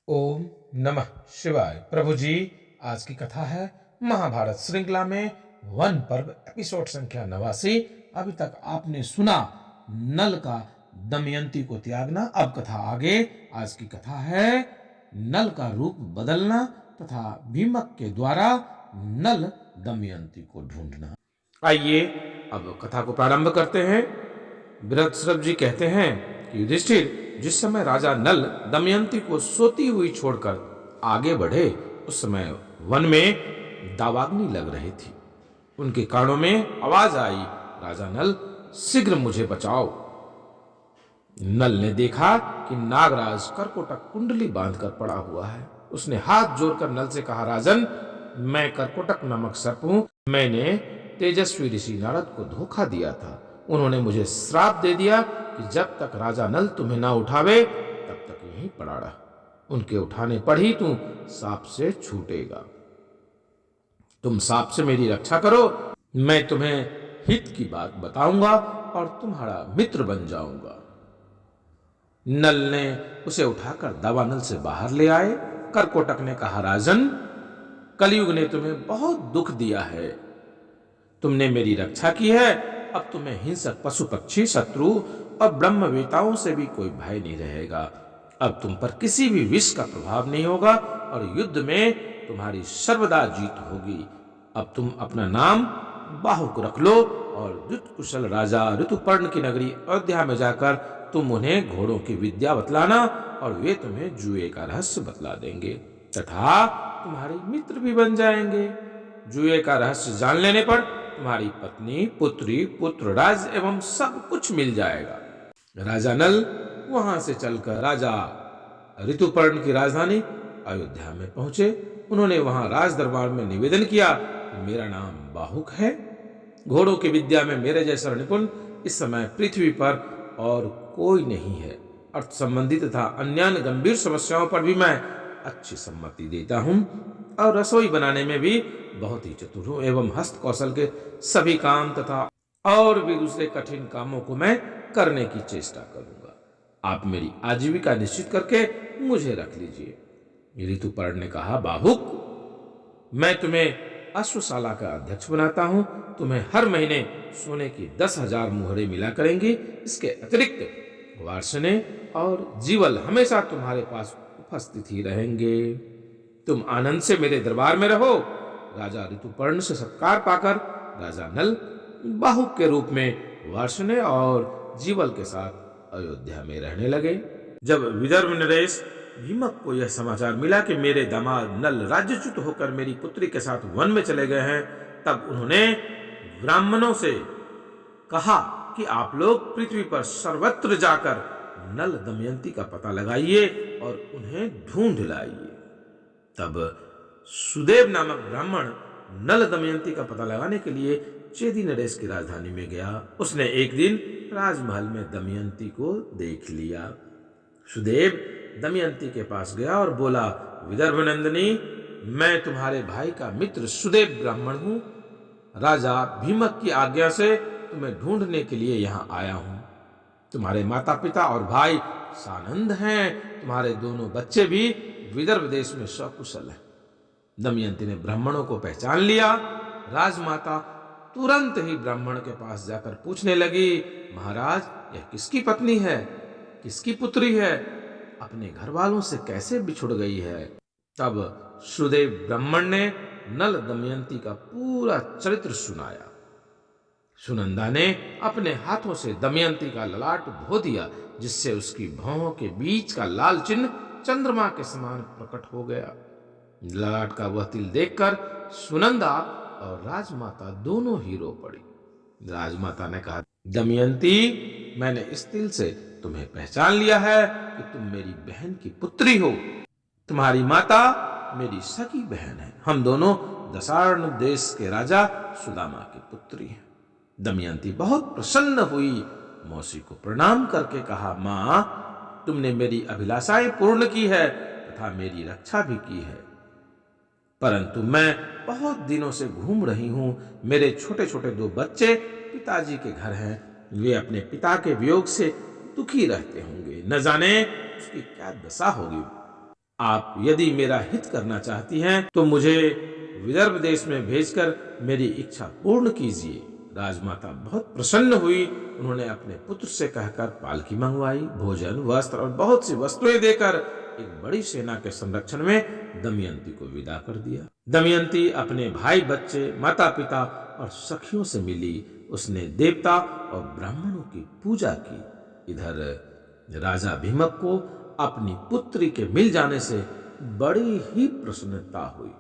ओम नमः शिवाय। प्रभु जी, आज की कथा है महाभारत श्रृंखला में वन पर्व एपिसोड संख्या 89। अभी तक आपने सुना नल का दमयंती को त्यागना। अब कथा आगे। आज की कथा है नल का रूप बदलना तथा भीमक के द्वारा नल दमयंती को ढूंढना। आइए अब कथा को प्रारंभ करते हैं। बृहस्पति जी कहते हैं कि युधिष्ठिर, जिस समय राजा नल दमयंती को सोती हुई छोड़कर आगे बढ़े, उस समय वन में दावाग्नि लग रही थी। उनके कानों में आवाज आई, राजा नल, शीघ्र मुझे बचाओ। नल ने देखा कि नागराज करकोटक कुंडली बांधकर पड़ा हुआ है। उसने हाथ जोड़कर नल से कहा, राजन, मैं करकोटक नामक सर्प हूं। मैंने तेजस्वी ऋषि नारद को धोखा दिया था। उन्होंने मुझे श्राप दे दिया कि जब तक राजा नल तुम्हें ना उठावे तब तक यहीं पड़ा रह। उनके उठाने पर ही तू सांप से छूटेगा। तुम सांप से मेरी रक्षा करो, मैं तुम्हें हित की बात बताऊंगा और तुम्हारा मित्र बन जाऊंगा। नल ने उसे उठाकर दावानल से बाहर ले आए। करकोटक ने कहा, राजन, कलयुग ने तुम्हें बहुत दुख दिया है। तुमने मेरी रक्षा की है। अब तुम्हें हिंसक पशु पक्षी, शत्रु और ब्रह्मवेताओं से भी कोई भय नहीं रहेगा। अब तुम पर किसी भी विष का प्रभाव नहीं होगा और युद्ध में तुम्हारी सर्वदा जीत होगी। अब तुम अपना नाम बाहुक रख लो और युद्ध कुशल राजा ऋतुपर्ण की नगरी अयोध्या में जाकर तुम उन्हें घोड़ों की विद्या बतलाना और वे तुम्हें जुए का रहस्य बतला देंगे तथा तुम्हारे मित्र भी बन जाएंगे। जुए का रहस्य जान लेने पर तुम्हारी पत्नी, पुत्री, पुत्र, राज एवं सब कुछ मिल जाएगा। राजा नल वहां से चलकर राजा ऋतुपर्ण की राजधानी अयोध्या में पहुंचे। उन्होंने वहां राज दरबार में निवेदन किया, मेरा नाम बाहुक है। घोड़ों की विद्या में मेरे जैसा निपुण इस समय पृथ्वी पर और कोई नहीं है। अर्थ संबंधी तथा अन्य गंभीर समस्याओं पर भी मैं अच्छी सम्मति देता हूं और रसोई बनाने में भी बहुत ही चतुर हूं एवं हस्त कौशल के सभी काम तथा और भी दूसरे कठिन कामों को मैं करने की चेष्टा करूंगा। आप मेरी आजीविका निश्चित करके मुझे रख लीजिए। ऋतुपर्ण ने कहा, बाहुक, मैं तुम्हें अश्वशाला का अध्यक्ष बनाता हूं। तुम्हें हर महीने सोने की 10,000 मुहरे मिला करेंगी। इसके अतिरिक्त वार्ष्णे और जीवल हमेशा तुम्हारे पास उपस्थित ही रहेंगे। तुम आनंद से मेरे दरबार में रहो। राजा ऋतुपर्ण से सत्कार पाकर राजा नल बाहुक के रूप में वार्ष्णे और जीवल के साथ अयोध्या में रहने लगे। जब विदर्भ नरेश भीमक को यह समाचार मिला कि मेरे दामाद नल राज्यच्युत होकर मेरी पुत्री के साथ वन में चले गए हैं, तब उन्होंने ब्राह्मणों से कहा कि आप लोग पृथ्वी पर सर्वत्र जाकर नल दमयंती का पता लगाइए और उन्हें ढूंढ लाइए। तब सुदेव नामक ब्राह्मण नल दमयंती का पता लगाने के लिए चेदी नरेश की राजधानी में गया। उसने एक दिन राजमहल में दमयंती को देख लिया। सुदेव दमयंती के पास गया और बोला, विदर्भ नंदिनी, मैं तुम्हारे भाई का मित्र सुदेव ब्राह्मण हूं। राजा भीमक की आज्ञा से तुम्हें ढूंढने के लिए यहां आया हूं। तुम्हारे माता पिता और भाई सानंद हैं। तुम्हारे दोनों बच्चे भी विदर्भ देश में सकुशल हैं। दमयंती ने ब्राह्मणों को पहचान लिया। राजमाता तुरंत ही ब्राह्मण के पास जाकर पूछने लगी, महाराज, यह किसकी पत्नी है, किसकी पुत्री है, अपने घर वालों से कैसे बिछुड़ गई है। तब सुदेव ब्राह्मण ने नल दमयंती का पूरा चरित्र सुनाया। सुनंदा ने अपने हाथों से दमयंती का ललाट धो दिया, जिससे उसकी भौहों के बीच का लाल चिन्ह चंद्रमा के समान प्रकट हो गया। ललाट का वह तिल देखकर सुनंदा और राजमाता दोनों ही रो पड़ी। राजमाता ने कहा, दमयंती, मैंने इस तिल से तुम्हें पहचान लिया है कि तुम मेरी बहन की पुत्री हो। तुम्हारी माता मेरी सगी बहन है। हम दोनों दशार्ण देश के राजा सुदामा की पुत्री हैं। दमयंती बहुत प्रसन्न हुई। मौसी को प्रणाम करके कहा, मां, तुमने मेरी अभिलाषाएं पूर्ण की है तथा मेरी रक्षा भी की है, परंतु मैं बहुत दिनों से घूम रही हूं। मेरे छोटे छोटे 2 बच्चे पिताजी के घर हैं। वे अपने पिता के वियोग से दुखी रहते होंगे। न जाने उसकी क्या दशा होगी। आप यदि मेरा हित करना चाहती हैं तो मुझे विदर्भ देश में भेजकर मेरी इच्छा पूर्ण कीजिए। राजमाता बहुत प्रसन्न हुई। उन्होंने अपने पुत्र से कहकर पालकी मंगवाई, भोजन, वस्त्र और बहुत सी वस्तुएं देकर एक बड़ी सेना के संरक्षण में दमयंती को विदा कर दिया। दमयंती अपने भाई, बच्चे, माता पिता और सखियों से मिली। उसने देवता और ब्राह्मणों की पूजा की। इधर राजा भीमक को अपनी पुत्री के मिल जाने से बड़ी ही प्रसन्नता हुई।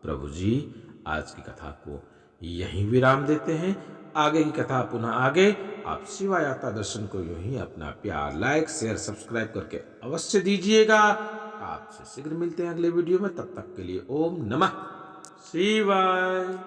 प्रभु जी, आज की कथा को यहीं विराम देते हैं। आगे की कथा पुनः आगे। आप शिवा यात्रा दर्शन को यूं ही अपना प्यार, लाइक, शेयर, सब्सक्राइब करके अवश्य दीजिएगा। आपसे शीघ्र मिलते हैं अगले वीडियो में। तब तक के लिए ओम नमः शिवाय।